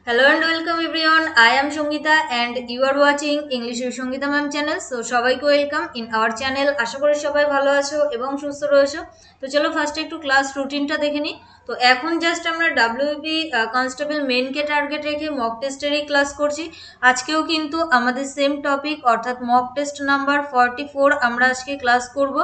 Hello and welcome everyone. I am Songita and you are watching English with Songita Ma'am channel. So সবাইকে welcome in our channel. আশা করি সবাই ভালো আছো এবং সুস্থ রয়েছো। তো চলো ফার্স্টে একটু ক্লাস রুটিনটা দেখে নিই। তো এখন জাস্ট আমরা ডাব্লিউবি কনস্টেবল মেনকে টার্গেট রেখে মক টেস্টেরই ক্লাস করছি। আজকেও কিন্তু আমাদের সেম টপিক অর্থাৎ মক টেস্ট নাম্বার 44 আমরা আজকে ক্লাস করব।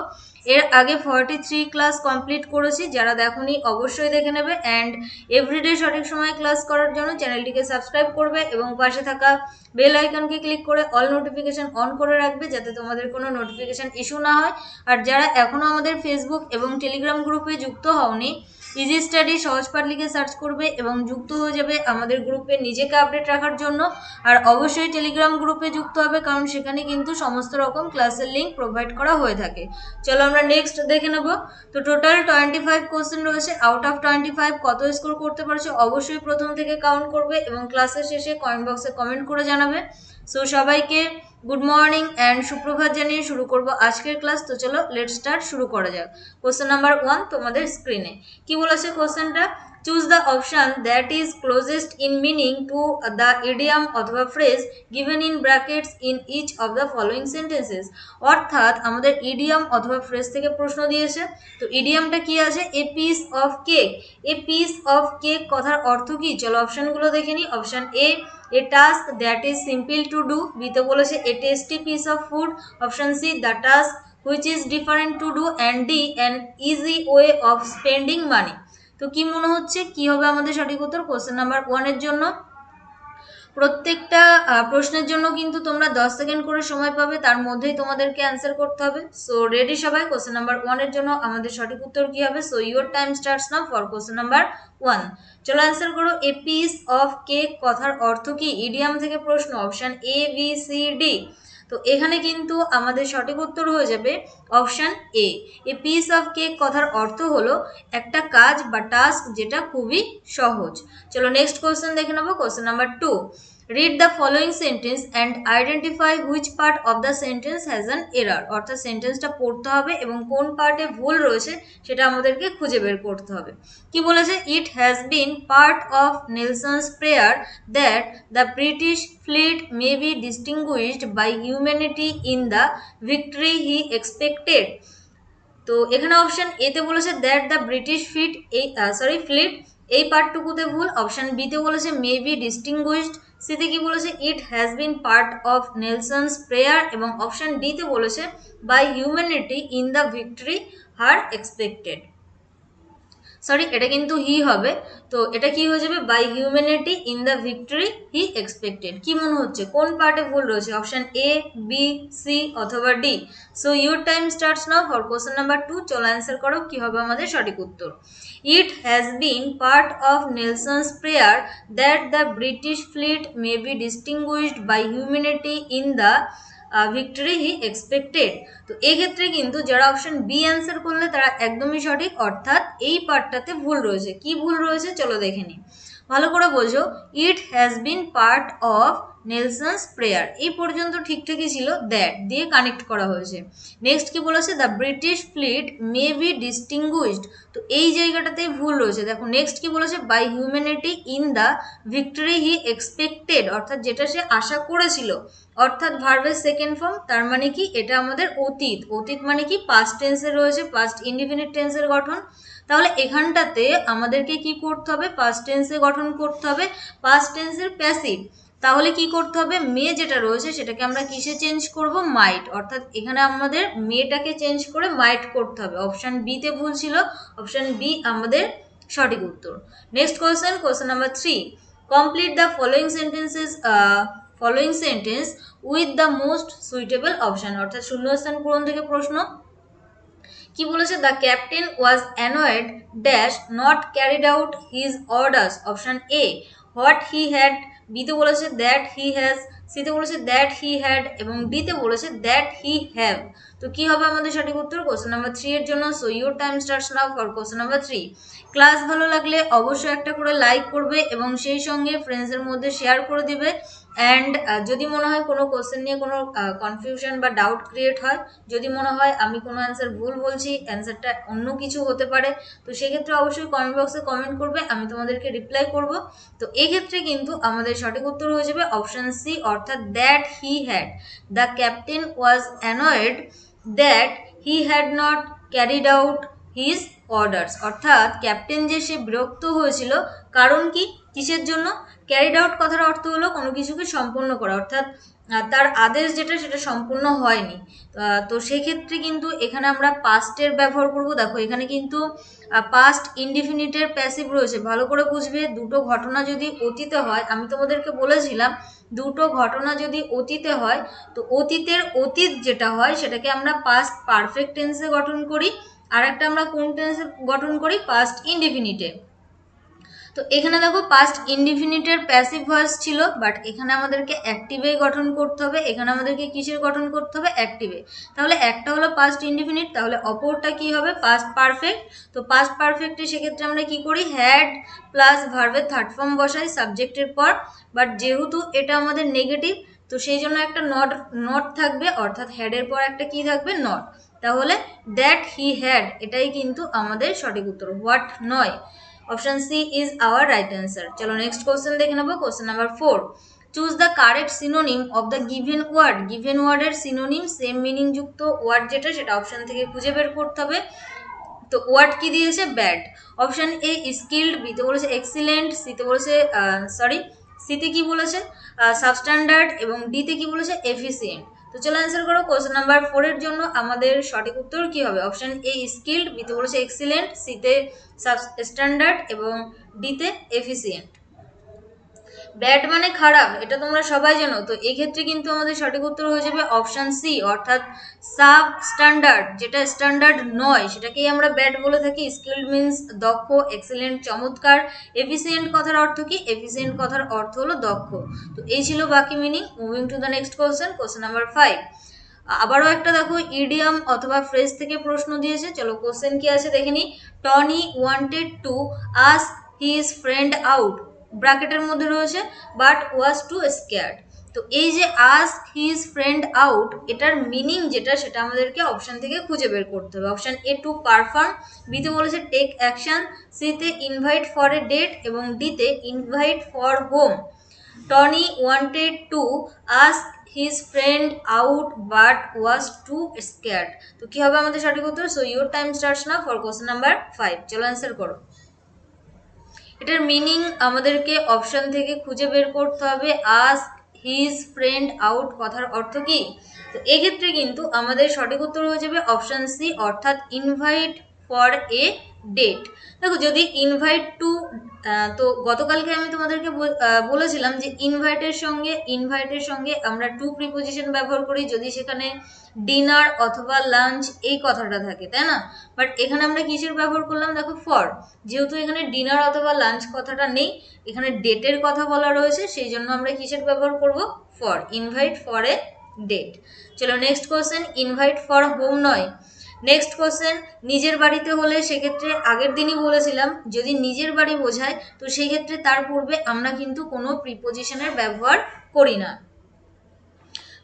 এর আগে 43 ক্লাস কমপ্লিট করেছি, যারা দেখোনি অবশ্যই দেখে নেবে অ্যান্ড এভরিডে সঠিক সময়ে ক্লাস করার জন্য চ্যানেলটিকে সাবস্ক্রাইব করবে এবং পাশে থাকা বেল আইকনকে ক্লিক করে অল নোটিফিকেশন অন করে রাখবে যাতে তোমাদের কোনো নোটিফিকেশন ইস্যু না হয়। আর যারা এখনও আমাদের ফেসবুক এবং টেলিগ্রাম গ্রুপে যুক্ত হওনি, ইজি স্টাডি সহজ পাঠ লিখে সার্চ করবে এবং যুক্ত হয়ে যাবে আমাদের গ্রুপে নিজেকে আপডেট রাখার জন্য। আর অবশ্যই টেলিগ্রাম গ্রুপে যুক্ত হবে, কারণ সেখানে কিন্তু সমস্ত রকম ক্লাসের লিঙ্ক প্রোভাইড করা হয়ে থাকে। চলো আমরা নেক্সট দেখে নেব। তো টোটাল 25 কোশ্চেন রয়েছে। আউট অফ 25 কত স্কোর করতে পারছো অবশ্যই প্রথম থেকে কাউন্ট করবে এবং ক্লাসের শেষে কমেন্ট বক্সে কমেন্ট করে জানাবে। সো সবাইকে গুড মর্নিং অ্যান্ড সুপ্রভাত জানিয়ে শুরু করব আজকের ক্লাস। তো চলো লেট স্টার্ট, শুরু করা যাক। কোশ্চেন নাম্বার 1 তোমাদের স্ক্রিনে কি বলেছে কোশ্চেনটা? Choose the option that is closest in meaning to the idiom অথবা phrase given in brackets in each of the following sentences. অর্থাৎ আমাদের ইডিয়াম অথবা ফ্রেজ থেকে প্রশ্ন দিয়েছে। তো ইডিয়ামটা কি আছে? A piece of cake. A piece of cake কথার অর্থ কি? চলো অপশনগুলো দেখে নিই। Option A task that is simple to do. বিতে বলেছে a tasty piece of food. Option C the task which is different to do and D an easy way of spending money. তো কি মনে হচ্ছে কি হবে আমাদের সঠিক উত্তর কোশ্চেন নাম্বার 1 এর জন্য? প্রত্যেকটা প্রশ্নের জন্য কিন্তু তোমরা 10 সেকেন্ড করে সময় পাবে, তার মধ্যেই তোমাদেরকে অ্যান্সার করতে হবে। সো রেডি সবাই? কোশ্চেন নাম্বার 1 এর জন্য আমাদের সঠিক উত্তর কি হবে? So your time starts now for question number 1। চলো অ্যান্সার করো। এ পিস অফ কেক কথার অর্থ কি? ইডিয়াম থেকে প্রশ্ন। Option A B C D. তো এখানে কিন্তু আমাদের সঠিক উত্তর হয়ে যাবে option A. A piece of cake কথার অর্থ হলো একটা কাজ বা টাস্ক যেটা খুবই সহজ। চলো নেক্সট কোশ্চেন দেখে নেবো। Question number 2। Read the following sentence and identify which part of the sentence has an error. অর্থাৎ সেন্টেন্সটা পড়তে হবে এবং কোন পার্টে ভুল রয়েছে সেটা আমাদেরকে খুঁজে বের করতে হবে। কি বলেছে? It has been part of Nelson's prayer that the British fleet may be distinguished by humanity in the victory he expected. তো এখানে অপশন এতে বলেছে দ্যাট দ্য ব্রিটিশ ফ্লিট, এই পার্টটুকুতে ভুল। অপশন বিতে বলেছে মে বি ডিস্টিংগুইশড। সিতে কি বলেছে? It has been part of Nelson's prayer. এবং অপশন ডিতে বলেছে by humanity in the victory her expected. Sorry, এটা কিন্তু হি হবে। তো এটা কি হয়ে যাবে? By humanity in the victory he expected. কি মনে হচ্ছে কোন পার্টে ভুল রয়েছে? অপশন এ বি সি অথবা D. So your time starts now for question number 2। চলো অ্যান্সার করো কি হবে আমাদের সঠিক উত্তর। ইট has been part of Nelson's prayer that the British fleet may be distinguished by humanity in the victory he expected. তো এক্ষেত্রে কিন্তু যারা অপশন বি অ্যান্সার করলে তারা একদমই সঠিক, অর্থাৎ এই পার্টটাতে ভুল রয়েছে। কি ভুল রয়েছে চলো দেখে নিই, ভালো করে বোঝো। It has been part of Nelson's prayer, এই পর্যন্ত ঠিকঠাকই ছিল, দ্যাট দিয়ে কানেক্ট করা হয়েছে। নেক্সট কি বলেছে? The British fleet may be distinguished, তো এই জায়গাটাতেই ভুল রয়েছে। দেখো নেক্সট কি বলেছে? By humanity in the victory he expected, অর্থাৎ যেটা সে আশা করেছিল, অর্থাৎ ভার্বের সেকেন্ড ফর্ম। তার মানে কি? এটা আমাদের অতীত। অতীত মানে কি? পাস্ট টেন্সে রয়েছে, পাস্ট ইনডিফিনিট টেন্সের গঠন। তাহলে এখানটাতে আমাদেরকে কি করতে হবে? পাস্ট টেন্সে গঠন করতে হবে, পাস্ট টেন্সের প্যাসিভ। তাহলে কি করতে হবে? মে যেটা রয়েছে সেটাকে আমরা কিসে চেঞ্জ করব? মাইট। অর্থাৎ এখানে আমাদের মেটাকে চেঞ্জ করে মাইট করতে হবে। অপশন বিতে ভুল ছিল, অপশন বি আমাদের সঠিক উত্তর। Next question, question number 3। Complete the following sentence with the most suitable option. অর্থাৎ শূন্যস্থান পূরণ থেকে প্রশ্ন। কি বলেছে? The captain was annoyed dash not carried out his orders. Option A what he had. বিতে বলেছে দ্যাট হি হ্যাজ। সিতে বলেছে দ্যাট হি হ্যাড এবং ডিতে বলেছে দ্যাট হি হ্যাভ। তো কি হবে আমাদের সঠিক উত্তর কোশ্চেন নাম্বার 3 এর জন্য? So your time starts now for question number 3। Class ভালো লাগলে অবশ্যই একটা করে লাইক করবে এবং সেই সঙ্গে ফ্রেন্ডসদের মধ্যে শেয়ার করে দিবে। অ্যান্ড যদি মনে হয় কোনো কোশ্চেন নিয়ে কোনো কনফিউশন বা ডাউট ক্রিয়েট হয়, যদি মনে হয় আমি কোনো অ্যান্সার ভুল বলছি, অ্যান্সারটা অন্য কিছু হতে পারে, তো সেক্ষেত্রে অবশ্যই কমেন্ট বক্সে কমেন্ট করবে, আমি তোমাদেরকে রিপ্লাই করব। তো এক্ষেত্রে কিন্তু আমাদের সঠিক উত্তর হয়ে যাবে অপশান সি, অর্থাৎ that he had, the captain was annoyed that he had not carried out his orders, অর্থাৎ ক্যাপ্টেন যে সে বিরক্ত হয়েছিল, কারণ কি, কিসের জন্য? ক্যারিড আউট কথার অর্থ হলো কোনো কিছুকে সম্পূর্ণ করা, অর্থাৎ তার আদেশ যেটা সেটা সম্পূর্ণ হয়নি। তো সেক্ষেত্রে কিন্তু এখানে আমরা পাস্টের ব্যবহার করব। দেখো এখানে কিন্তু পাস্ট ইনডিফিনিটের প্যাসিভ রয়েছে, ভালো করে বুঝবে। দুটো ঘটনা যদি অতীতে হয়, আমি তোমাদেরকে বলেছিলাম দুটো ঘটনা যদি অতীতে হয়, তো অতীতের অতীত যেটা হয় সেটাকে আমরা পাস্ট পারফেক্ট টেন্সে গঠন করি, আর একটা আমরা কোন টেন্সে গঠন করি? পাস্ট ইনডিফিনিটে। তো এখানে দেখো পাস্ট ইনডিফিনিটের প্যাসিভ ভয়েস ছিল, বাট এখানে আমাদেরকে অ্যাক্টিভেই গঠন করতে হবে। এখানে আমাদেরকে কিসের গঠন করতে হবে? অ্যাক্টিভে। তাহলে একটা হলো পাস্ট ইনডিফিনিট, তাহলে অপরটা কি হবে? Past perfect. তো পাস্ট পারফেক্টে সেক্ষেত্রে আমরা কি করি? হ্যাড প্লাস ভার্বের থার্ড ফর্ম বসাই সাবজেক্টের পর, বাট যেহেতু এটা আমাদের নেগেটিভ, তো সেই জন্য একটা নট নট থাকবে, অর্থাৎ হ্যাডের পর একটা কি থাকবে? নট। তাহলে দ্যাট হি হ্যাড, এটাই কিন্তু আমাদের সঠিক উত্তর, হোয়াট নয়। Option C is our right answer. চলো নেক্সট কোশ্চেন দেখে নেবো, question number 4। Choose the correct synonym of the given word. Given ওয়ার্ডের সিনোনিম, সেম মিনিং যুক্ত ওয়ার্ড যেটা, সেটা অপশন থেকে খুঁজে বের করতে হবে। তো ওয়ার্ড কি দিয়েছে? ব্যাড। অপশন এ স্কিল্ড, বিতে বলেছে এক্সিলেন্ট, সিতে বলেছে সিতে কি বলেছে? সাবস্ট্যান্ডার্ড, এবং ডিতে কি বলেছে? এফিসিয়েন্ট। তো চলো অ্যান্সার করো। কোশ্চেন নাম্বার 4 এর জন্য আমাদের সঠিক উত্তর কি হবে? অপশন এ স্কিল্ড, বিতে বলেছে এক্সিলেন্ট, সিতে সাবস্ট্যান্ডার্ড, এবং ডিতে এফিসিয়েন্ট। ব্যাড মানে খারাপ, এটা তোমরা সবাই জানো। তো এই ক্ষেত্রে কিন্তু আমাদের সঠিক উত্তর হয়ে যাবে অপশন সি, অর্থাৎ সাব স্ট্যান্ডার্ড। যেটা স্ট্যান্ডার্ড নয় সেটাকেই আমরা ব্যাড বলে থাকি। স্কিল্ড মিন্স দক্ষ, এক্সেলেন্ট চমৎকার, এফিসিয়েন্ট কথার অর্থ কি? এফিসিয়েন্ট কথার অর্থ হলো দক্ষ। তো এই ছিল বাকি meaning. Moving to the next question, question number 5। আবারও একটা দেখো ইডিয়াম অথবা ফ্রেজ থেকে প্রশ্ন দিয়েছে। চলো কোশ্চেন কি আছে দেখে নি। Tony wanted to ask his friend out, ব্র্যাকেটের মধ্যে রয়েছে, বাট ওয়াজ টু স্কেয়ার্ড। তো এই যে আস্ক হিজ ফ্রেন্ড আউট, এটার মিনিং যেটা সেটা আমাদেরকে অপশন থেকে খুঁজে বের করতে হবে। অপশন এ টু পারফর্ম, বিতে বলেছে টেক অ্যাকশন, সিতে ইনভাইট ফর এ ডেট, এবং ডিতে invite for home. Tony wanted to ask his friend out but was too scared. তো কি হবে আমাদের সঠিক উত্তর? So your time starts now for question number 5। চলো অ্যান্সার করো। এটার মিনিং আমাদেরকে অপশন থেকে খুঁজে বের করতে হবে। আস্ক হিজ ফ্রেন্ড আউট কথার অর্থ কি? তো এক্ষেত্রে কিন্তু আমাদের সঠিক উত্তর হয়ে যাবে অপশন সি, অর্থাৎ ইনভাইট ফর এ ডেট। দেখো যদি ইনভাইট টু, তো গতকালকে আমি তোমাদেরকে বলেছিলাম যে ইনভাইটের সঙ্গে আমরা টু প্রিপোজিশন ব্যবহার করি যদি সেখানে ডিনার অথবা লাঞ্চ এই কথাটা থাকে, তাই না? বাট এখানে আমরা কিসের ব্যবহার করলাম? দেখো ফর, যেহেতু এখানে ডিনার অথবা লাঞ্চ কথাটা নেই, এখানে ডেটের কথা বলা রয়েছে, সেই জন্য আমরা কিসের ব্যবহার করব? For, invite for a date. চলো next question, invite for home নয়। নেক্সট কোশ্চেন, নিজের বাড়িতে হলে সেক্ষেত্রে আগের দিনই বলেছিলাম যদি নিজের বাড়ি বোঝায় তো সেই ক্ষেত্রে তার পূর্বে আমরা কিন্তু কোনো প্রিপোজিশনের ব্যবহার করি না।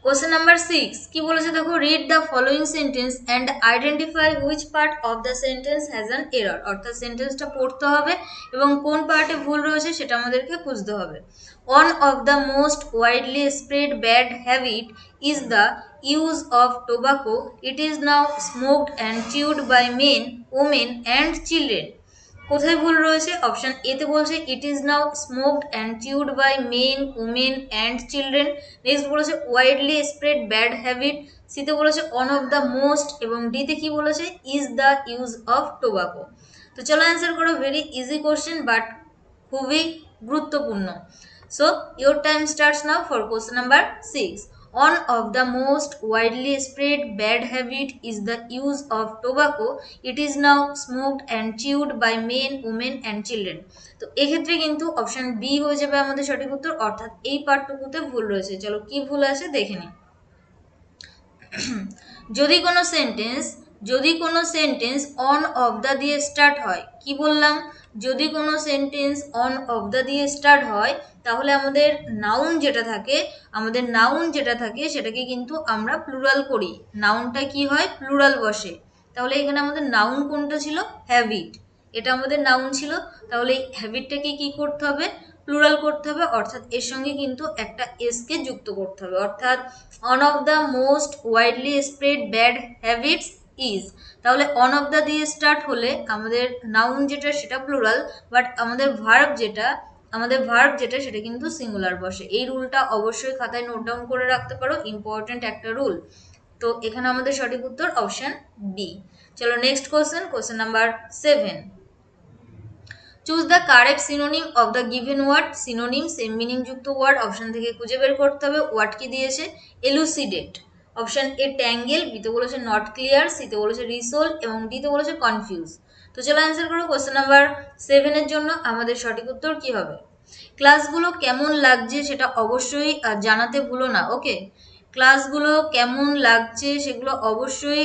কোশ্চেন নাম্বার 6 কি বলেছে দেখো, read the following sentence and identify which part of the sentence has an error, অর্থাৎ সেন্টেন্সটা পড়তে হবে এবং কোন পার্টে ভুল রয়েছে সেটা আমাদেরকে খুঁজতে হবে। One of the most widely spread bad habit is the use of tobacco. It is now smoked and chewed by men, women and children. কোথায় ভুল রয়েছে? অপশন এতে বলছে it is now smoked and chewed by men, women and children. Next বলেছে widely spread bad habit, সিতে বলেছে on of the most, এবং ডিতে কি বলেছে? Is the use of tobacco. তো চলো অ্যান্সার করো। ভেরি ইজি কোশ্চেন বাট খুবই গুরুত্বপূর্ণ। So your time starts now for question number 6. One of the most widely spread bad habit is the use of tobacco. It is now smoked and chewed by men, women and children. তো এক্ষেত্রে কিন্তু option B হয়ে যাবে আমাদের সঠিক উত্তর, অর্থাৎ এই পার্টটুকুতে ভুল রয়েছে। চলো কি ভুল আছে দেখে নিই। যদি কোনো সেন্টেন্স অন অফ দ্য দিয়ে স্টার্ট হয়, কি বললাম? যদি কোনো সেন্টেন্স অন অফ দ্য দিয়ে স্টার্ট হয় তাহলে আমাদের নাউন যেটা থাকে সেটাকে কিন্তু আমরা প্লুরাল করি। নাউনটা কি হয়, প্লুরাল বসে। তাহলে এখানে আমাদের নাউন কোনটা ছিল, হ্যাবিট, এটা আমাদের নাউন ছিল। তাহলে এই হ্যাবিটটাকে কি করতে হবে, প্লুরাল করতে হবে, অর্থাৎ এর সঙ্গে কিন্তু একটা এস কে যুক্ত করতে হবে। অর্থাৎ on of the most widely spread bad habits is, তাহলে অন অফ দ্য দিয়ে স্টার্ট হলে আমাদের নাউন যেটা সেটা প্লুরাল, বাট আমাদের ভার্ব যেটা সেটা কিন্তু সিঙ্গুলার বসে। এই রুলটা অবশ্যই খাতায় নোট ডাউন করে রাখতে পারো, ইম্পর্টেন্ট একটা রুল। তো এখানে আমাদের সঠিক উত্তর অপশন বি। চলো next question number 7। Choose the correct synonym of the given word. Synonym same meaning যুক্ত ওয়ার্ড অপশন থেকে খুঁজে বের করতে হবে। ওয়ার্ড কি দিয়েছে, এলুসিডেট। অপশন এ ট্যাঙ্গেল, বিতে বলেছে নট ক্লিয়ার, সিতে বলেছে রিসোল এবং ডিতে বলেছে কনফিউজ। তো চলো অ্যান্সার করো। কোশ্চেন নাম্বার 7-এর জন্য আমাদের সঠিক উত্তর কি হবে। ক্লাসগুলো কেমন লাগছে সেটা অবশ্যই জানাতে ভুলো না, ওকে। ক্লাসগুলো কেমন লাগছে সেগুলো অবশ্যই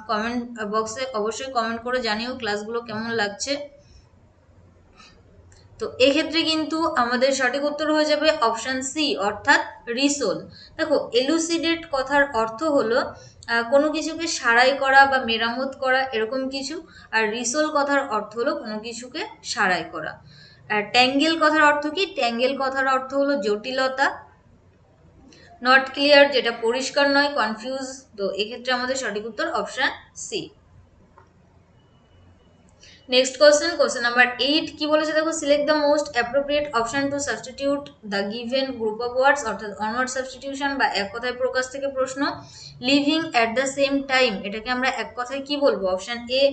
কমেন্ট বক্সে অবশ্যই কমেন্ট করে জানিও ক্লাসগুলো কেমন লাগছে। তো এক্ষেত্রে কিন্তু আমাদের সঠিক উত্তর হয়ে যাবে অপশন সি, অর্থাৎ রিসোল। দেখো, এলুসিডেট কথার অর্থ হলো কোনো কিছুকে সারাই করা বা মেরামত করা, এরকম কিছু। আর রিসোল কথার অর্থ হলো কোনো কিছুকে সারাই করা। আর ট্যাঙ্গেল কথার অর্থ কি, ট্যাঙ্গেল কথার অর্থ হলো জটিলতা। নট ক্লিয়ার যেটা পরিষ্কার নয়, কনফিউজ। তো এক্ষেত্রে আমাদের সঠিক উত্তর option C. Next question number 8 কি বলেছে দেখো, select the most appropriate option to substitute the given group of words, অর্থাৎ অনওয়ার্ড সাবস্টিটিউশন বা এক কথায় প্রকাশ থেকে প্রশ্ন। Living at the same time, এটাকে আমরা এক কথায় কি বলবো। অপশন এ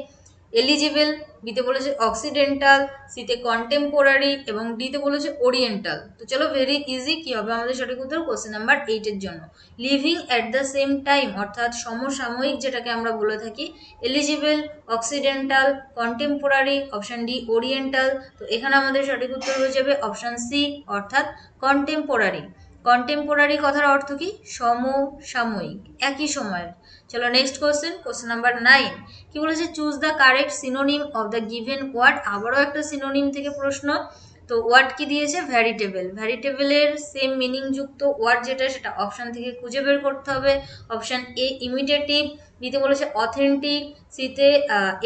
এলিজিবল, বিতে বলেছে অক্সিডেন্টাল, সিতে কন্টেম্পোরারি এবং ডিতে বলেছে ওরিয়েন্টাল। তো চলো ভেরি ইজি, কি হবে আমাদের সঠিক উত্তর কোশ্চেন নাম্বার 8-এর জন্য। Living at the same time অর্থাৎ সমসাময়িক যেটাকে আমরা বলে থাকি, eligible, occidental, contemporary, option D oriental. তো এখানে আমাদের সঠিক উত্তর হয়ে যাবে অপশন সি, অর্থাৎ কন্টেম্পোরারি। কন্টেম্পোরারি কথার অর্থ কি, সমসাময়িক, একই সময়ের। চলো নেক্সট কোশ্চেন নাম্বার 9 কি বলেছে, choose the correct synonym of the given word. আবারও একটা সিনোনিম থেকে প্রশ্ন। তো ওয়ার্ড কি দিয়েছে, ভ্যারিটেবল। ভ্যারিটেবলের সেম মিনিং যুক্ত ওয়ার্ড যেটা সেটা অপশন থেকে খুঁজে বের করতে হবে। অপশন এ ইমিটেটিভ, বিতে বলেছে অথেন্টিক, সিতে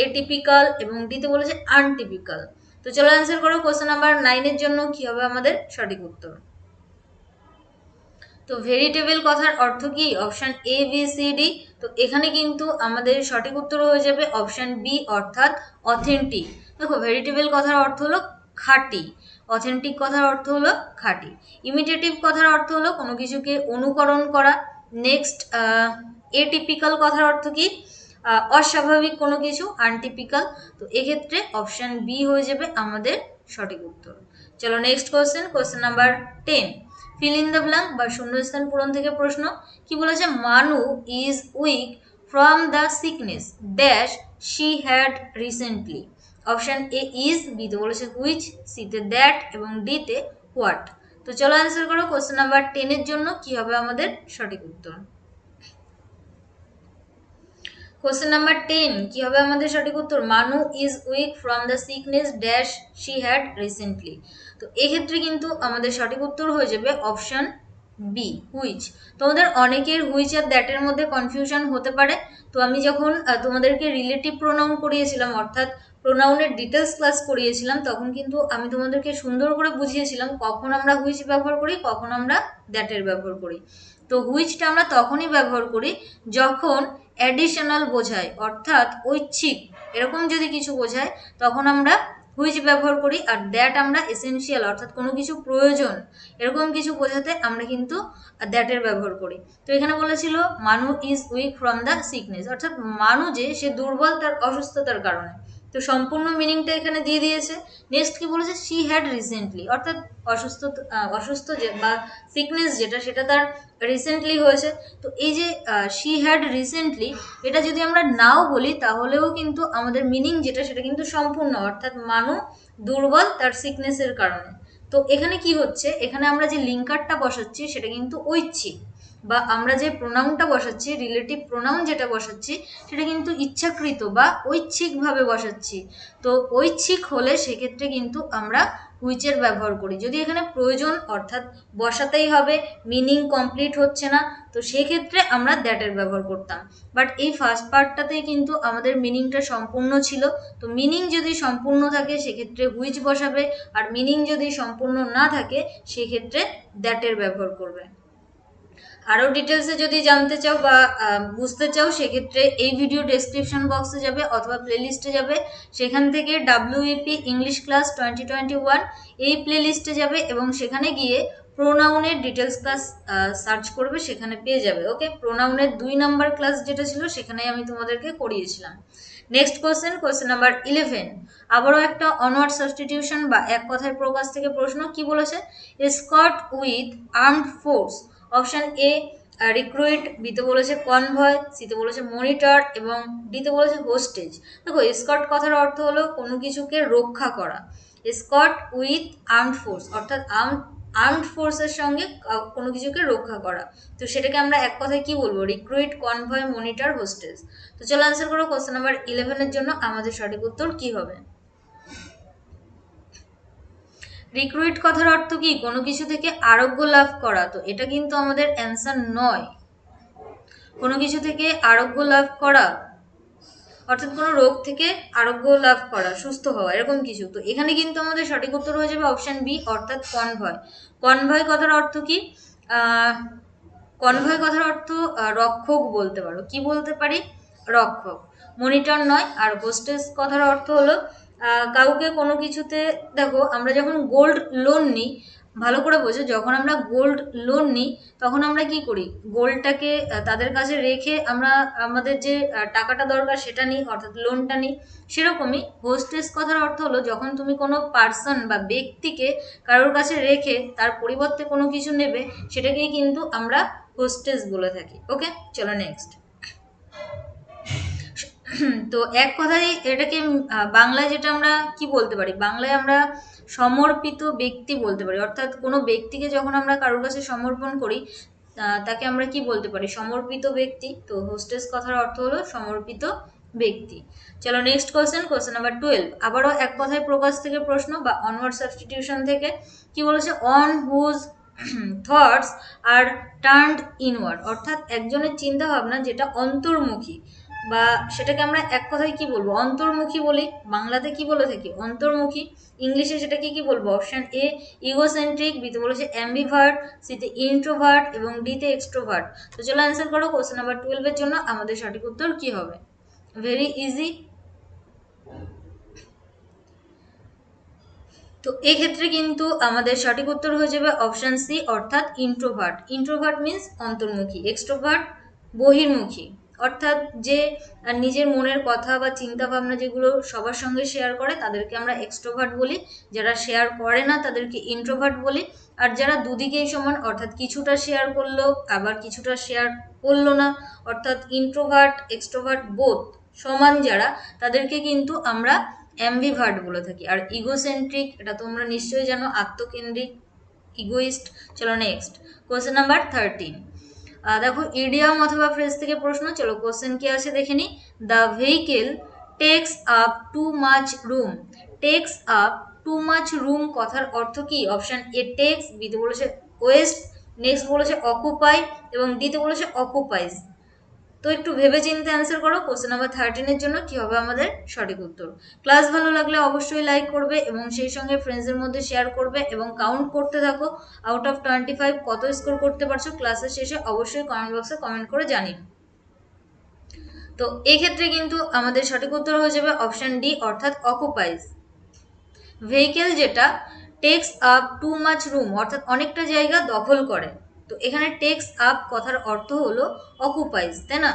এটিপিক্যাল এবং ডিতে বলেছে আনটিপিক্যাল। তো চলো অ্যান্সার করো। কোশ্চেন নাম্বার 9-এর জন্য কি হবে আমাদের সঠিক উত্তর। তো ভেরিটেবল কথার অর্থ কি, option A B C D. তো এখানে কিন্তু আমাদের সঠিক উত্তর হয়ে যাবে অপশন বি, অর্থাৎ অথেন্টিক। দেখো, ভেরিটেবল কথার অর্থ হলো খাঁটি, অথেন্টিক কথার অর্থ হলো খাঁটি। ইমিটেটিভ কথার অর্থ হলো কোনো কিছুকে অনুকরণ করা। নেক্সট এটিপিক্যাল কথার অর্থ কি, অস্বাভাবিক কোনো কিছু, আনটিপিক্যাল। তো এক্ষেত্রে অপশন বি হয়ে যাবে আমাদের সঠিক উত্তর। চলো next question number 10 fill in the blank বা শূন্যস্থান পূরণ থেকে প্রশ্ন। কি বলেছে, মানু is weak from the sickness dash she had recently. Option A is, বিতে বলেছে হুইচ, সিতে দ্যাট এবং ডিতে হোয়াট। তো চলো অ্যান্সার করো। কোশ্চেন নাম্বার 10-এর জন্য কি হবে আমাদের সঠিক উত্তর। কোশ্চেন নাম্বার 10 কি হবে আমাদের সঠিক উত্তর, মানু is weak from the sickness dash she had recently. তো এক্ষেত্রে কিন্তু আমাদের সঠিক উত্তর হয়ে যাবে অপশন বি, হুইচ। তোমাদের অনেকের হুইচ আর দ্যাটের মধ্যে কনফিউশন হতে পারে। তো আমি যখন তোমাদেরকে রিলেটিভ প্রোনাউন করিয়েছিলাম, অর্থাৎ প্রোনাউনের ডিটেলস ক্লাস করিয়েছিলাম, তখন কিন্তু আমি তোমাদেরকে সুন্দর করে বুঝিয়েছিলাম কখন আমরা হুইচ ব্যবহার করি, কখন আমরা দ্যাটের ব্যবহার করি। তো হুইচটা আমরা তখনই ব্যবহার করি যখন অ্যাডিশনাল বোঝায়, অর্থাৎ ঐচ্ছিক এরকম যদি কিছু বোঝায় তখন আমরা হুইচ ব্যবহার করি। আর দ্যাট আমরা এসেনশিয়াল অর্থাৎ কোনো কিছু প্রয়োজন এরকম কিছু বোঝাতে আমরা কিন্তু দ্যাটের ব্যবহার করি। তো এখানে বলেছিল মানু is weak from the sickness, অর্থাৎ মানু যে সে দুর্বল তার অসুস্থতার কারণে। তো সম্পূর্ণ মিনিংটা এখানে দিয়ে দিয়েছে। নেক্সট কি বলেছে, শি হ্যাড রিসেন্টলি, অর্থাৎ অসুস্থ যে বা সিকনেস যেটা সেটা তার রিসেন্টলি হয়েছে। তো এই যে শি হ্যাড রিসেন্টলি, এটা যদি আমরা নাও বলি তাহলেও কিন্তু আমাদের মিনিং যেটা সেটা কিন্তু সম্পূর্ণ, অর্থাৎ মানু দুর্বল তার সিকনেসের কারণে। তো এখানে কি হচ্ছে, এখানে আমরা যে লিঙ্কারটা বসাচ্ছি সেটা কিন্তু ঐচ্ছিক। বা আমরা যে প্রোনাউনটা বসাচ্ছি, রিলেটিভ প্রোনাউন যেটা বসাচ্ছি, সেটা কিন্তু ইচ্ছাকৃত বা ঐচ্ছিকভাবে বসাচ্ছি। তো ঐচ্ছিক হলে সেক্ষেত্রে কিন্তু আমরা হুইচের ব্যবহার করি। যদি এখানে প্রয়োজন অর্থাৎ বসাতেই হবে, মিনিং কমপ্লিট হচ্ছে না, তো সেক্ষেত্রে আমরা দ্যাটের ব্যবহার করতাম। বাট এই ফার্স্ট পার্টটাতেই কিন্তু আমাদের মিনিংটা সম্পূর্ণ ছিল। তো মিনিং যদি সম্পূর্ণ থাকে সেক্ষেত্রে হুইচ বসাবে, আর মিনিং যদি সম্পূর্ণ না থাকে সেক্ষেত্রে দ্যাটের ব্যবহার করবে। আরও ডিটেলসে যদি জানতে চাও বা বুঝতে চাও সেক্ষেত্রে এই ভিডিও ডেসক্রিপশন বক্সে যাবে অথবা প্লেলিস্টে যাবে, সেখান থেকে WEP ইংলিশ ক্লাস 2021 এই প্লেলিস্টে যাবে এবং সেখানে গিয়ে প্রোনাউনের ডিটেলস ক্লাস সার্চ করবে, সেখানে পেয়ে যাবে। ওকে, প্রোনাউনের 2 নাম্বার ক্লাস যেটা ছিল সেখানেই আমি তোমাদেরকে করিয়েছিলাম। নেক্সট কোয়েশ্চেন নাম্বার 11, আবারও একটা অনওয়ার্ড সাবস্টিটিউশন বা এক কথায় প্রকাশ থেকে প্রশ্ন। কি বলেছে? Escort with armed force. Option A recruit, বিতে বলেছে কনভয়, সিতে বলেছে মনিটর এবং ডিতে বলেছে হোস্টেজ। দেখো, এসকর্ট কথার অর্থ হলো কোনো কিছুকে রক্ষা করা। এসকর্ট উইথ আর্মড ফোর্স অর্থাৎ আর্মড ফোর্সের সঙ্গে কোনো কিছুকে রক্ষা করা। তো সেটাকে আমরা এক কথায় কি বলবো? Recruit, convoy, monitor, hostess. তো চলো আনসার করো। কোশ্চেন নাম্বার 11 জন্য আমাদের সঠিক উত্তর কি হবে? রিক্রুইট কথার অর্থ কি? কোনো কিছু থেকে আরোগ্য লাভ করা। তো এটা কিন্তু আমাদের অ্যান্সার নয়। কোনো কিছু থেকে আরোগ্য লাভ করা অর্থাৎ কোনো রোগ থেকে আরোগ্য লাভ করা, সুস্থ হওয়া, এরকম কিছু। তো এখানে কিন্তু আমাদের সঠিক উত্তর হয়ে যাবে অপশন বি অর্থাৎ কনভয়। কনভয় কথার অর্থ কি? কনভয় কথার অর্থ রক্ষক বলতে পারো। কি বলতে পারি? রক্ষক, মনিটর নয়। আর হোস্টেস কথার অর্থ হলো কাউকে কোনো কিছুতে, দেখো আমরা যখন গোল্ড লোন নিই, ভালো করে বোঝো, যখন আমরা গোল্ড লোন নিই তখন আমরা কি করি? গোল্ডটাকে তাদের কাছে রেখে আমরা আমাদের যে টাকাটা দরকার সেটা নিই, অর্থাৎ লোনটা নিই। সেরকমই হোস্টেস কথার অর্থ হলো যখন তুমি কোনো পার্সন বা ব্যক্তিকে কারোর কাছে রেখে তার পরিবর্তে কোনো কিছু নেবে, সেটাকেই কিন্তু আমরা হোস্টেস বলে থাকি। ওকে, চলো নেক্সট। তো এক কথায় এটাকে বাংলায় যেটা আমরা কি বলতে পারি? বাংলায় আমরা সমর্পিত ব্যক্তি বলতে পারি। অর্থাৎ কোনো ব্যক্তিকে যখন আমরা কারোর কাছে সমর্পণ করি তাকে আমরা কি বলতে পারি? সমর্পিত ব্যক্তি। তো হোস্টেস কথার অর্থ হলো সমর্পিত ব্যক্তি। চলো নেক্সট কোয়েশ্চেন নাম্বার 12, আবারও এক কথায় প্রকাশ থেকে প্রশ্ন বা অনওয়ার্ড সাবস্টিটিউশন থেকে। কি বলেছে? On whose thoughts are turned inward, অর্থাৎ একজনের চিন্তা ভাবনা যেটা অন্তর্মুখী, বা সেটাকে আমরা এক কথায় কি বলবো? অন্তর্মুখী বলি। বাংলাতে কি বলে থাকি? অন্তর্মুখী। ইংলিশে সেটাকে কি বলবো? অপশন এ ইগোসেন্ট্রিক, বিতে বলেছে অ্যাম্বিভার্ট, সিতে ইন্ট্রোভার্ট এবং ডিতে এক্সট্রোভার্ট। তো চলো অ্যান্সার করো। কোশ্চেন নাম্বার 12 জন্য আমাদের সঠিক উত্তর কি হবে? Very easy. তো এই ক্ষেত্রে কিন্তু আমাদের সঠিক উত্তর হয়ে যাবে অপশন সি অর্থাৎ ইন্ট্রোভার্ট। ইন্ট্রোভার্ট মিন্স অন্তর্মুখী, এক্সট্রোভার্ট বহির্মুখী। অর্থাৎ যে নিজের মনের কথা বা চিন্তা ভাবনা যেগুলো সবার সঙ্গে শেয়ার করে তাদেরকে আমরা এক্সট্রোভার্ট বলি, যারা শেয়ার করে না তাদেরকে ইন্ট্রোভার্ট বলি, আর যারা দুদিকেই সমান অর্থাৎ কিছুটা শেয়ার করলো আবার কিছুটা শেয়ার করলো না, অর্থাৎ ইন্ট্রোভার্ট এক্সট্রোভার্ট বোথ সমান যারা, তাদেরকে কিন্তু আমরা অ্যাম্বিভার্ট বলে থাকি। আর ইগোসেন্ট্রিক, এটা তোমরা নিশ্চয়ই জানো, আত্মকেন্দ্রিক, ইগোইস্ট। চলো নেক্সট কোশ্চেন নাম্বার 13। দেখো, ইডিয়াম অথবা ফ্রেজ থেকে প্রশ্ন। চলো কোশ্চেন কি আছে দেখে নি। The vehicle takes up too much room. Takes up too much room কথার অর্থ কি? অপশন এ টেক্স, বিতে বলেছে ওয়েস্ট, নেক্সট বলেছে অকুপাই এবং ডিতে বলেছে অকুপাইজ। তো একটু ভেবে চিন্তে অ্যান্সার করো। কোশ্চেন নাম্বার 13 জন্য কি হবে আমাদের সঠিক উত্তর? ক্লাস ভালো লাগলে অবশ্যই লাইক করবে এবং সেই সঙ্গে ফ্রেন্ডসদের মধ্যে শেয়ার করবে এবং কাউন্ট করতে থাকো আউট অফ 25 কত স্কোর করতে পারছো ক্লাসের শেষে অবশ্যই কমেন্ট বক্সে কমেন্ট করে জানিও। তো এই ক্ষেত্রে কিন্তু আমাদের সঠিক উত্তর হয়ে যাবে অপশন ডি অর্থাৎ অকুপাইজ। ভেহিকেল যেটা takes up too much room অর্থাৎ অনেকটা জায়গা দখল করে। তো এখানে টেক্স আপ কথার অর্থ হলো অকুপাইজ, তাই না?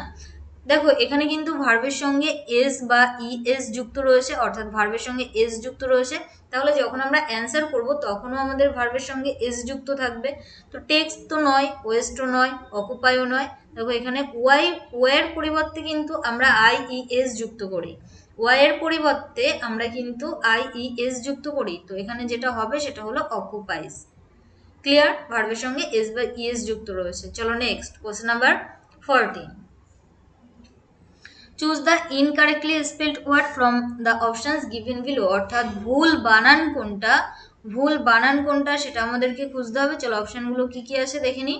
দেখো, এখানে কিন্তু ভার্বের সঙ্গে এস বা ইএস যুক্ত রয়েছে, অর্থাৎ ভার্বের সঙ্গে এস যুক্ত রয়েছে। তাহলে যখন আমরা অ্যান্সার করব তখনও আমাদের ভার্বের সঙ্গে এস যুক্ত থাকবে। তো টেক্স তো নয়, ওয়েস্টও নয়, অকুপাইও নয়। দেখো, এখানে ওয়ের পরিবর্তে কিন্তু আমরা আইইএস যুক্ত করি। ওয়াইয়ের পরিবর্তে আমরা কিন্তু আইইএস যুক্ত করি। তো এখানে যেটা হবে সেটা হলো অকুপাইজ। ক্লিয়ার? ভার্বের সঙ্গে এস বা ইএস যুক্ত রয়েছে। চলো next question number 14। Choose the incorrectly spelled word from the options given below, অর্থাৎ ভুল বানান কোনটা সেটা আমাদেরকে খুঁজতে হবে। চলো অপশনগুলো কি কি আছে দেখে নিই।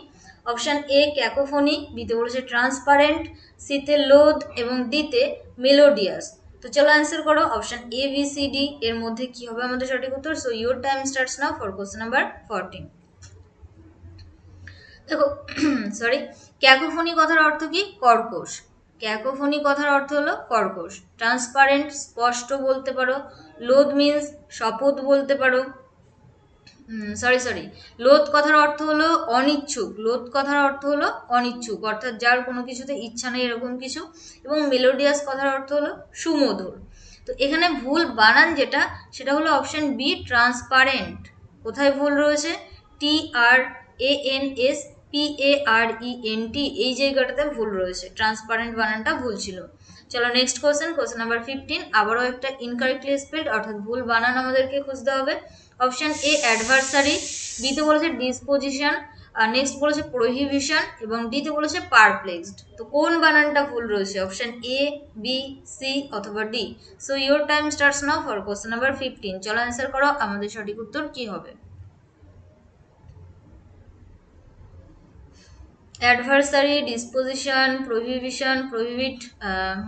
অপশন এ ক্যাকোফোনি, বিতে বলেছে ট্রান্সপারেন্ট, সিতে লোদ এবং ডিতে মেলোডিয়াস। তো চলো অ্যান্সার করো option A B C D এর মধ্যে কি হবে আমাদের সঠিক উত্তর। So your time starts now for question number 14। দেখো সরি, ক্যাকোফোনি কথার অর্থ কি? কর্কশ। ক্যাকোফোনি কথার অর্থ হলো কর্কশ। ট্রান্সপারেন্ট স্পষ্ট বলতে পারো। লোদ মিন্স শপথ বলতে পারো। সরি, লোদ কথার অর্থ হলো অনিচ্ছুক। লোদ কথার অর্থ হলো অনিচ্ছুক, অর্থাৎ যার কোনো কিছুতে ইচ্ছা নেই এরকম কিছু। এবং মেলোডিয়াস কথার অর্থ হলো সুমধুর। তো এখানে ভুল বানান যেটা সেটা হলো অপশন বি ট্রান্সপারেন্ট। কোথায় ভুল রয়েছে? TRANSPARENT এই জায়গাটাতে ভুল রয়েছে, ট্রান্সপারেন্ট বানানটা ভুল ছিল। চলো নেক্সট কোশ্চেন নাম্বার 15। আবারও একটা ইনকারেক্টলি স্পেলড অর্থাৎ ভুল বানান আমাদেরকে খুঁজতে হবে। অপশন এ অ্যাডভার্সারি, বিতে বলেছে ডিসপোজিশন, আর নেক্সট বলেছে প্রোহিবিশন এবং ডিতে বলেছে পারপ্লেক্সড। তো কোন বানানটা ভুল রয়েছে? অপশন এ, বি, সি অথবা D. So your time starts now for question number 15। চলো অ্যান্সার করো আমাদের সঠিক উত্তর কি হবে। অ্যাডভার্সারি, ডিসপোজিশন, প্রোহিবিট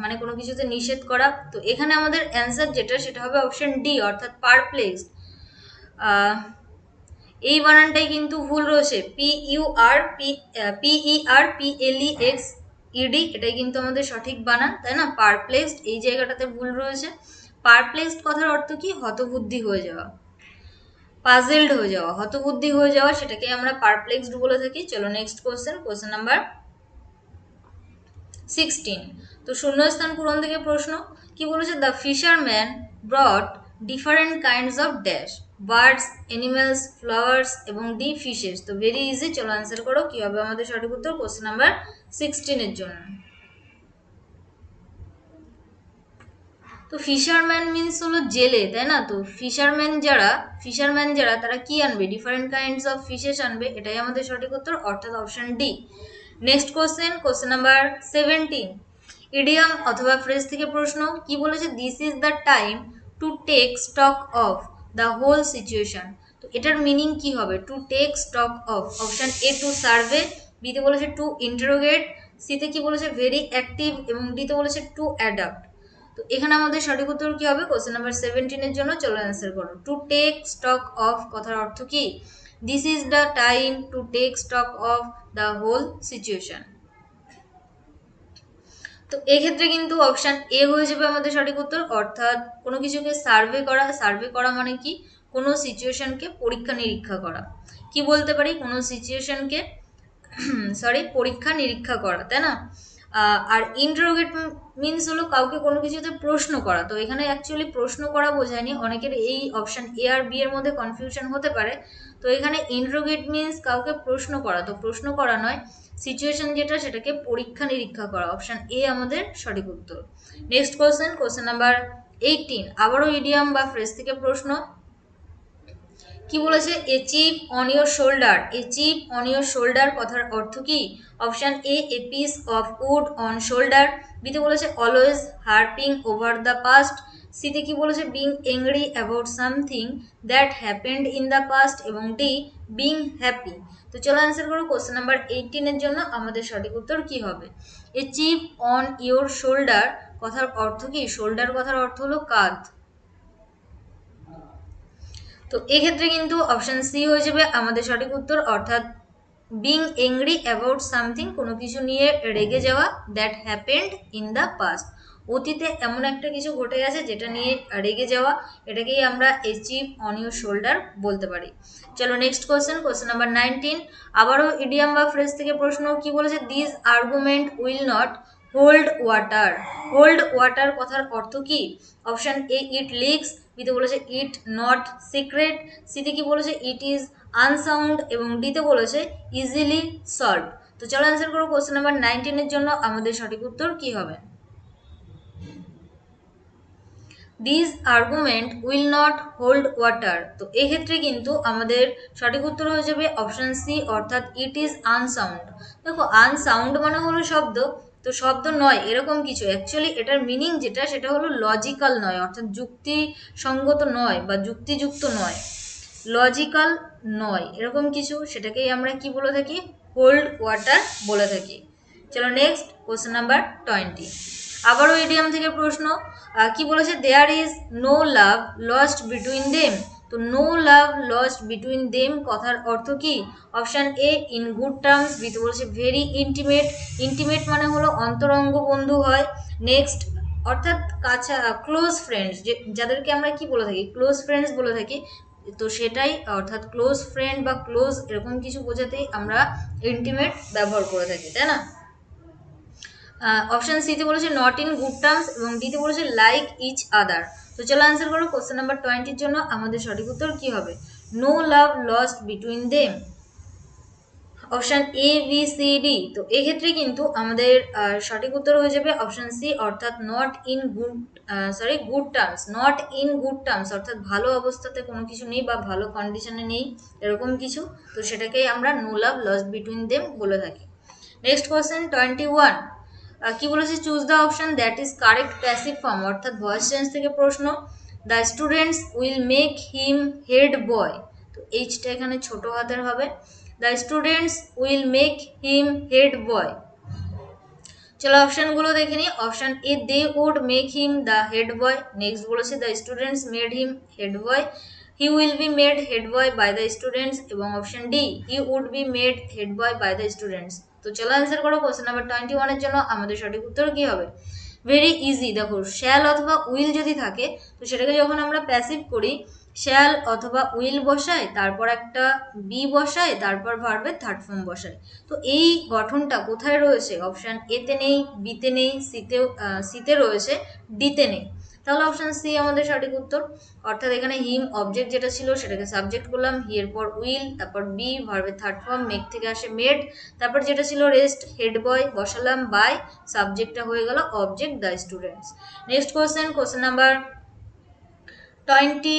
মানে কোনো কিছুতে নিষেধ করা। তো এখানে আমাদের অ্যান্সার যেটা সেটা হবে অপশন ডি অর্থাৎ পারপ্লেক্সড। এই বানানটাই কিন্তু ভুল রয়েছে। PERPLEXED এটাই কিন্তু আমাদের সঠিক বানান, তাই না? পারপ্লেক্সড এই জায়গাটাতে ভুল রয়েছে। পারপ্লেক্সড কথার অর্থ কি? হতবুদ্ধি হয়ে যাওয়া, পাজেলড হয়ে যাওয়া, হতবুদ্ধি হয়ে যাওয়া, সেটাকে আমরা পারপ্লেক্সড বলে থাকি। চলো নেক্সট কোশ্চেন নাম্বার 16। তো শূন্যস্থান পূরণ থেকে প্রশ্ন কি বলেছে? The fisherman ব্রট different kinds of dash, birds, animals, flowers এবং ডি ফিশেস। তো ভেরি ইজি, চলো অ্যান্সার করো কি হবে আমাদের সঠিক উত্তর কোশ্চেন নাম্বার 16 এর জন্য। তো ফিশারম্যান মিন্স হলো জেলে, তাই না? তো ফিশারম্যান যারা তারা কি আনবে? ডিফারেন্ট কাইন্ডস অফ ফিশেস আনবে, এটাই আমাদের সঠিক উত্তর অর্থাৎ option D. Next question number 17। Idiom অথবা ফ্রেজ থেকে প্রশ্ন কি বলেছে? This is the time to take stock of the whole situation. তো এটার মিনিং কি হবে? To take stock of. Option A to survey, বিতে বলেছে টু ইন্টারোগেট, সিতে কি বলেছে ভেরি অ্যাক্টিভ এবং ডিতে বলেছে টু অ্যাডাপ্ট। তো এখানে আমাদের সঠিক উত্তর কি হবে কোশ্চেন নাম্বার 17 এর জন্য? চলো অ্যান্সার করো। টু টেক স্টক অফ কথার অর্থ কি? This is the time to take stock of the whole situation. তো এক্ষেত্রে কিন্তু অপশন এ হয়ে যাবে আমাদের সঠিক উত্তর, অর্থাৎ কোনো কিছুকে সার্ভে করা মানে কি? কোনো সিচুয়েশনকে পরীক্ষা নিরীক্ষা করা। কি বলতে পারি? কোনো সিচুয়েশনকে পরীক্ষা নিরীক্ষা করা, তাই না? আর ইন্টারোগেট মিনস হলো কাউকে কোনো কিছুতে প্রশ্ন করা। তো এখানে অ্যাকচুয়ালি প্রশ্ন করা বোঝায়নি, অনেকের এই অপশন এ আর বি এর মধ্যে কনফিউশন হতে পারে। তো এখানে ইন্টারোগেট মিনস কাউকে প্রশ্ন করা, তো প্রশ্ন করা নয়, সিচুয়েশন যেটা সেটাকে পরীক্ষা নিরীক্ষা করা। অপশন এ আমাদের সঠিক উত্তর। Next question number 18। আবারও ইডিয়াম বা ফ্রেজ থেকে প্রশ্ন কি বলেছে? A chip on your shoulder. A chip on your shoulder কথার অর্থ কি? Option A piece of wood on shoulder, বিতে বলেছে always harping over the past, সিতে কি বলেছে being angry about something that happened in the past এবং D being happy. তো চলো অ্যান্সার করো কোশ্চেন নাম্বার 18 এর জন্য আমাদের সঠিক উত্তর কি হবে। এ চিপ অন ইয়োর শোল্ডার কথার অর্থ কি? শোল্ডার কথার অর্থ হলো কাঁধ। তো এক্ষেত্রে কিন্তু অপশন সি হয়ে যাবে আমাদের সঠিক উত্তর, অর্থাৎ বিং এংরি অ্যাবাউট সামথিং কোনো কিছু নিয়ে রেগে যাওয়া, that happened in the past অতীতে এমন একটা কিছু ঘটে গেছে যেটা নিয়ে রেগে যাওয়া, এটাকেই আমরা এ চিপ অন ইউর শোল্ডার বলতে পারি। চলো নেক্সট কোশ্চেন নাম্বার 19। আবারও ইডিয়াম বা ফ্রেজ থেকে প্রশ্ন কি বলেছে? This argument will not hold water. Hold water কথার অর্থ কি? অপশন এ ইট লিক্স, বিতে বলেছে ইট নট সিক্রেট, সিতে কি বলেছে ইট ইজ আনসাউন্ড এবং ডিতে বলেছে ইজিলি সলভ। তো চলো অ্যান্সার করো কোশ্চেন নাম্বার 19 এর জন্য আমাদের সঠিক উত্তর কি হবে। This argument will not hold water. তো এক্ষেত্রে কিন্তু আমাদের সঠিক উত্তর হয়ে যাবে অপশন সি, অর্থাৎ ইট ইজ আনসাউন্ড। দেখো আনসাউন্ড মানে হলো শব্দ, তো শব্দ নয় এরকম কিছু, অ্যাকচুয়ালি এটার মিনিং যেটা সেটা হলো লজিক্যাল নয়, অর্থাৎ যুক্তিসঙ্গত নয় বা যুক্তিযুক্ত নয়, লজিক্যাল নয় এরকম কিছু, সেটাকেই আমরা কি বলে থাকি, হোল্ড ওয়াটার বলে থাকি। চলো নেক্সট কোশ্চেন নাম্বার 20। আবারও ইডিয়াম থেকে প্রশ্ন। কি বলেছে, there is no love lost between them. তো no love lost between them কথার অর্থ কি? Option A in good terms, বিতে বলেছে ভেরি ইন্টিমেট, ইন্টিমেট মানে হলো অন্তরঙ্গ বন্ধু হয়। নেক্সট অর্থাৎ কাছা ক্লোজ ফ্রেন্ডস, যাদেরকে আমরা কি বলে থাকি, ক্লোজ ফ্রেন্ডস বলে থাকি, তো সেটাই অর্থাৎ ক্লোজ ফ্রেন্ড বা ক্লোজ এরকম কিছু বোঝাতেই আমরা ইন্টিমেট ব্যবহার করে থাকি, তাই না? অপশন সিতে বলেছে নট ইন গুড টার্মস এবং ডিতে বলেছে লাইক ইচ আদার। তো চলো অ্যান্সার করো কোশ্চেন নাম্বার 20 জন্য আমাদের সঠিক উত্তর কি হবে? No love lost between them, option A B C D. তো এক্ষেত্রে কিন্তু আমাদের সঠিক উত্তর হয়ে যাবে অপশন সি, অর্থাৎ not in good, good terms, not in good terms অর্থাৎ ভালো অবস্থাতে কোনো কিছু নেই বা ভালো কন্ডিশনে নেই এরকম কিছু, তো সেটাকেই আমরা no love lost between them বলে থাকি। Next question 21। কি বলেছে, choose the option that is correct passive form, অর্থাৎ ভয়েস চেঞ্জ থেকে প্রশ্ন। The students will make him head boy. তো এইচটা এখানে ছোট হাতের হবে। The students will make him head boy. চলো অপশনগুলো দেখে নিই। Option A they would make him the head boy. Next বলেছে the students made him head boy, he will be made head boy by the students, এবং option D he would be made head boy by the students. তো চলো answer করো question number 21 এর জন্য আমাদের সঠিক উত্তর কি হবে? Very easy. দেখো শ্যাল অথবা উইল যদি থাকে তো সেটাকে যখন আমরা প্যাসিভ করি, শ্যাল অথবা উইল বসায়, তারপর একটা বি বসায়, তারপর ভার্বের থার্ড ফর্ম বসায়। তো এই গঠনটা কোথায় রয়েছে? অপশান এতে নেই, বিতে নেই, সিতে রয়েছে, ডিতে নেই। তাহলে অপশান সি আমাদের সঠিক উত্তর। অর্থাৎ এখানে হিম অবজেক্ট যেটা ছিল সেটাকে সাবজেক্ট করলাম, হি এর পর উইল, তারপর বি ভার্বের থার্ড ফর্ম, মেক থেকে আসে মেড, তারপর যেটা ছিল রেস্ট হেড বয় বসালাম, বাই সাবজেক্টটা হয়ে গেল object the students. Next question number 22।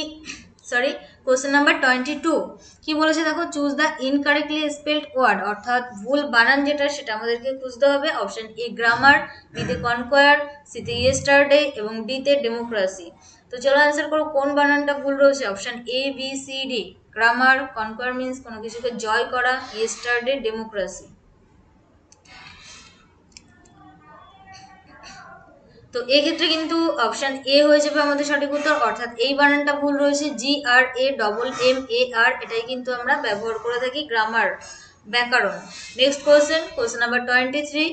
কি বলেছে দেখো, choose the incorrectly spelled word, অর্থাৎ ভুল বানান যেটা সেটা আমাদেরকে খুঁজতে হবে। অপশন এ গ্রামার, বিতে কনকোয়ার, সিতে ইয়েস্টারডে এবং ডিতে ডেমোক্রেসি। তো চলো অ্যান্সার করো কোন বানানটা ভুল রয়েছে। Option A B C D, grammar, conquer means কোনো কিছুকে জয় করা, ইয়েস্টারডে ডেমোক্রেসি। তো এক্ষেত্রে কিন্তু অপশন এ হয়ে যাবে আমাদের সঠিক উত্তর, অর্থাৎ এই বানানটা ভুল রয়েছে, GRAMMAR, এটাই কিন্তু আমরা ব্যবহার করে থাকি গ্রামার, ব্যাকরণ। Next question number 23।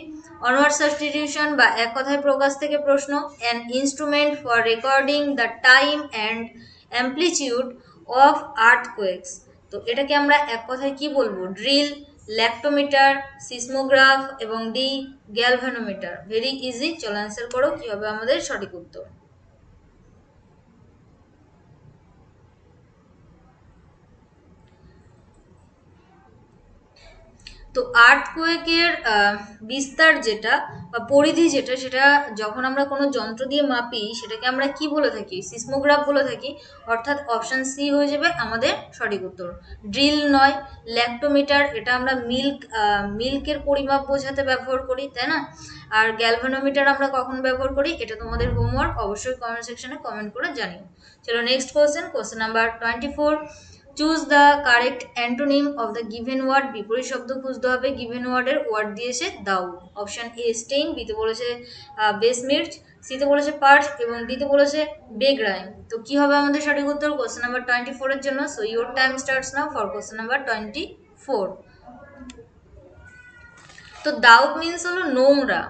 One word substitution বা এক কথায় প্রকাশ থেকে প্রশ্ন। An instrument for recording the time and amplitude of earthquakes. তো এটাকে আমরা এক কথায় কি বলবো? ড্রিল, ল্যাক্টোমিটার, সিসমোগ্রাফ এবং ডি গ্যালভানোমিটার। ভেরি ইজি, চলো অ্যান্সার করো কি হবে আমাদের সঠিক উত্তর। তো আর্থকোয়েকের বিস্তার যেটা বা পরিধি যেটা, সেটা যখন আমরা কোনো যন্ত্র দিয়ে মাপি সেটাকে আমরা কি বলে থাকি? সিসমোগ্রাফ বলে থাকি। অর্থাৎ অপশন সি হয়ে যাবে আমাদের সঠিক উত্তর। ড্রিল নয়, ল্যাক্টোমিটার এটা আমরা মিল্কের পরিমাপ বোঝাতে ব্যবহার করি, তাই না? আর গ্যালভানোমিটার আমরা কখন ব্যবহার করি, এটা তোমাদের হোমওয়ার্ক, অবশ্যই কমেন্ট সেকশনে কমেন্ট করে জানিও। চলো next question number 24। Choose the correct antonym of the given word, বিপরীত শব্দ খুঁজতে হবে। গিভেন ওয়ার্ডের ওয়ার্ড দিয়েছে দাউ। অপশন এ স্টেইন, বিতে বলেছে বেসমির্চ, সিতে বলেছে পার্চ এবং ডিতে বলেছে বেগ্রাইম। তো কি হবে আমাদের সঠিক উত্তর কোশ্চেন নাম্বার 24 এর জন্য? So your time starts now for question number 24। তো দাউ মিন্স হলো নোংরা।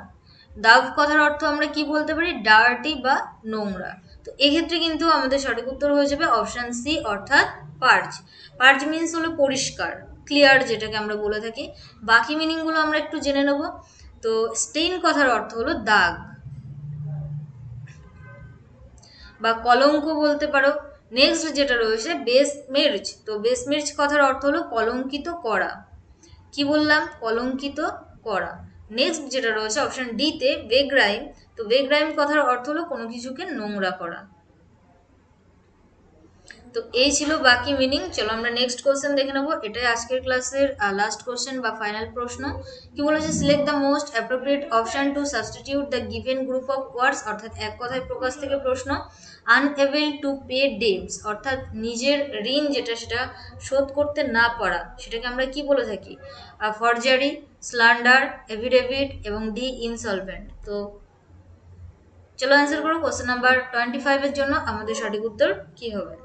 দাউ কথার অর্থ আমরা কি বলতে পারি? ডার্টি বা নোংরা। তো এক্ষেত্রে কিন্তু আমাদের সঠিক উত্তর হয়ে যাবে অপশন সি, অর্থাৎ পার্চ। পার্চ মিন্স হলো পরিষ্কার, ক্লিয়ার যেটাকে আমরা বলে থাকি। বাকি মিনিংগুলো আমরা একটু জেনে নেব। তো স্টেইন কথার অর্থ হলো দাগ বা কলঙ্ক বলতে পারো। নেক্সট যেটা রয়েছে বেসমির্চ, তো বেসমির্চ কথার অর্থ হলো কলঙ্কিত করা। কি বললাম? কলঙ্কিত করা। নেক্সট যেটা রয়েছে অপশন ডিতে বেগ্রাইম, তো বেগ্রাইম কথার অর্থ হলো কোনো কিছুকে নোংরা করা। তো এই ছিল বাকি মিনিং। চলো আমরা নেক্সট কোশ্চেন দেখে নেবো। এটাই আজকের ক্লাসের লাস্ট কোশ্চেন বা ফাইনাল প্রশ্ন। কি বলেছে, select the most appropriate option to substitute the given group of words, অর্থাৎ এক কথায় প্রকাশ থেকে প্রশ্ন। আনএবল টু পে ডেটস, অর্থাৎ নিজের ঋণ যেটা সেটা শোধ করতে না পারা, সেটাকে আমরা কি বলে থাকি? ফরজারি, স্ল্যান্ডার, এফিডেভিট এবং ডি ইনসলভেন্ট। তো চলো অ্যান্সার করো। কোশ্চেন নাম্বার 25 এর জন্য আমাদের সঠিক উত্তর কি হবে?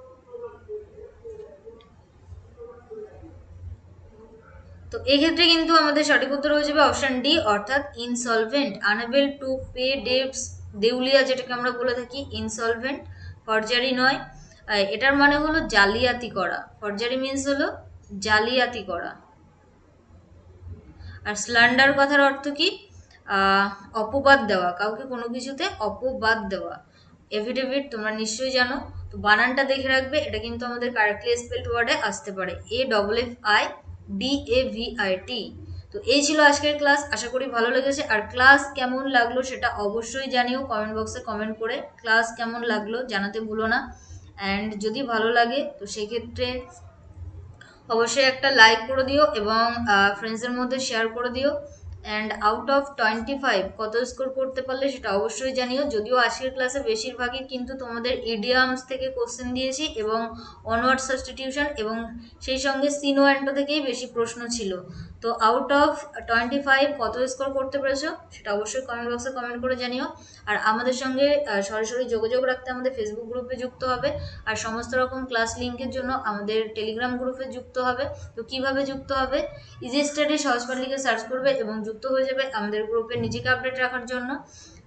তো এই ক্ষেত্রে কিন্তু আমাদের সঠিক উত্তর হয়ে যাবে অপশন ডি, অর্থাৎ insolvent. Unable to pay dates, দেউলিয়া যেটাকে আমরা বলে থাকি, ইনসলভেন্ট, ফরজারি নয়। এটার মানে হলো জালিয়াতি করা। ফরজারি মিন্স হলো জালিয়াতি করা। আর স্ল্যান্ডার কথার অর্থ কি? অপবাদ দেওয়া, কাউকে কোনো কিছুতে অপবাদ দেওয়া। এফিডেভিট তোমরা নিশ্চয়ই জানো, তো বানানটা দেখে রাখবে, এটা কিন্তু আমাদের কারেক্টলি স্পেলড ওয়ার্ডে আসতে পারে, AFFIDAVIT। তো এই ছিল আজকের ক্লাস, আশা করি ভালো লেগেছে। আর ক্লাস কেমন লাগলো সেটা অবশ্যই জানিও কমেন্ট বক্সে কমেন্ট করে, ক্লাস কেমন লাগলো জানাতে ভুলো না। অ্যান্ড যদি ভালো লাগে তো সেক্ষেত্রে অবশ্যই একটা লাইক করে দিও এবং ফ্রেন্ডসের মধ্যে শেয়ার করে দিও। অ্যান্ড আউট অফ 25 কত স্কোর করতে পারলে সেটা অবশ্যই জানিও। যদিও আজকের ক্লাসে বেশিরভাগই কিন্তু তোমাদের ইডিয়ামস থেকে কোশ্চেন দিয়েছি এবং অনওয়ার্ড সাবস্টিটিউশন এবং সেই সঙ্গে সিনো অ্যান্টো থেকেই বেশি প্রশ্ন ছিল। তো আউট অফ 25 কত স্কোর করতে পেরেছো সেটা অবশ্যই কমেন্ট বক্সে কমেন্ট করে জানিও। আর আমাদের সঙ্গে সরাসরি যোগাযোগ রাখতে আমাদের ফেসবুক গ্রুপে যুক্ত হবে। আর সমস্ত রকম ক্লাস লিঙ্কের জন্য আমাদের টেলিগ্রাম গ্রুপে যুক্ত হবে। তো কিভাবে যুক্ত হবে? ইজি স্টাডি সহজপাঠ লিখে সার্চ করবে এবং যুক্ত হয়ে যাবে আমাদের গ্রুপে নিজেকে আপডেট রাখার জন্য।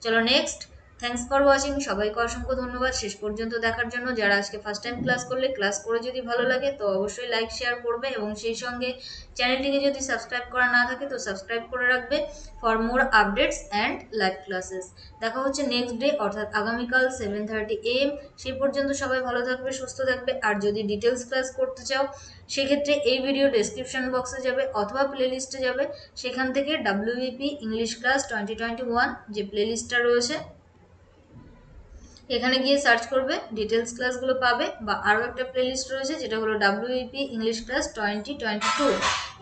চলো নেক্সট, থ্যাংকস ফর ওয়াচিং। সবাইকে অসংখ্য ধন্যবাদ শেষ পর্যন্ত দেখার জন্য। যারা আজকে ফার্স্ট টাইম ক্লাস করলে, ক্লাস করে যদি ভালো লাগে তো অবশ্যই লাইক শেয়ার করবে এবং সেই সঙ্গে চ্যানেলটিকে যদি সাবস্ক্রাইব করা না থাকে তো সাবস্ক্রাইব করে রাখবে for more updates and live classes. দেখা হচ্ছে নেক্সট ডে, অর্থাৎ আগামীকাল 7:30 AM। সেই পর্যন্ত সবাই ভালো থাকবে, সুস্থ থাকবে। আর যদি ডিটেলস ক্লাস করতে চাও সেক্ষেত্রে এই ভিডিও ডেসক্রিপশন বক্সে যাবে অথবা প্লেলিস্টে যাবে, সেখান থেকে WEP ইংলিশ ক্লাস 2021 যে প্লেলিস্টটা রয়েছে এখানে গিয়ে সার্চ করবে, ডিটেলস ক্লাসগুলো পাবে। বা আরও একটা প্লেলিস্ট রয়েছে যেটা হলো WEP ইংলিশ ক্লাস 2022।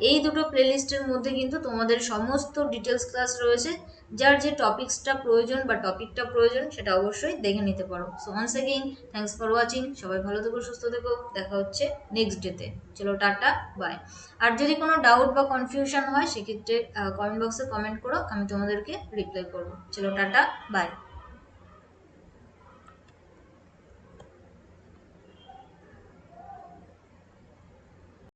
এই দুটো প্লেলিস্টের মধ্যে কিন্তু তোমাদের সমস্ত ডিটেলস ক্লাস রয়েছে। যার যে টপিকসটা প্রয়োজন বা টপিকটা প্রয়োজন সেটা অবশ্যই দেখে নিতে পারো। So once again thanks for watching. সবাই ভালো থেকো, সুস্থ থেকো। দেখা হচ্ছে নেক্সট ডেতে। চলো টাটা, বাই। আর যদি কোনো ডাউট বা কনফিউশন হয় সেক্ষেত্রে কমেন্ট বক্সে কমেন্ট করো, আমি তোমাদেরকে রিপ্লাই করবো। চলো টাটা, বাই।